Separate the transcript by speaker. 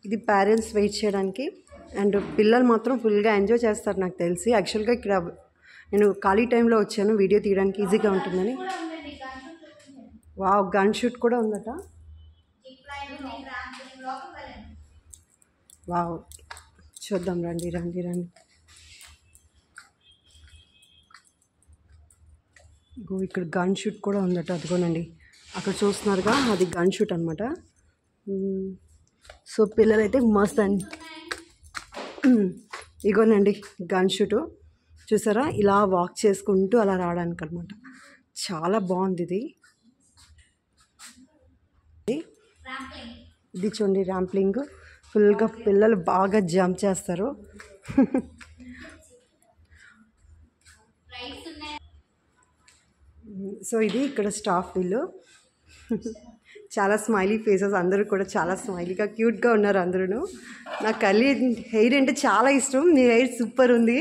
Speaker 1: ఇది parents wait చేయడానికి. And పిల్లలు మాత్రం ఫుల్గా ఎంజాయ్ చేస్తారు నాకు తెలిసి. యాక్చువల్గా ఇక్కడ నేను ఖాళీ టైంలో వచ్చాను వీడియో తీయడానికి ఈజీగా ఉంటుందని. వావ్, గన్ షూట్ కూడా ఉందట. వావ్, చూద్దాం, రండి రండి రండి. ఇక్కడ గన్ షూట్ కూడా ఉందట, అదిగోనండి అక్కడ చూస్తున్నారుగా, అది గన్ షూట్ అనమాట. సో పిల్లలైతే మస్త్ అండి. ఇగోనండి గన్ షూటు చూసారా, ఇలా వాక్ చేసుకుంటూ అలా రావడానికి అనమాట. చాలా బాగుంది ఇది. ఇది చూడండి ర్యాంప్లింగ్, ఫుల్గా పిల్లలు బాగా జంప్ చేస్తారు. సో ఇది ఇక్కడ స్టాఫ్ వీళ్ళు. చాలా స్మైలీ ఫేసెస్, అందరూ కూడా చాలా స్మైలీగా క్యూట్గా ఉన్నారు అందరూ. నాకు కర్లీ హెయిర్ అంటే చాలా ఇష్టం. మీ హెయిర్ సూపర్ ఉంది.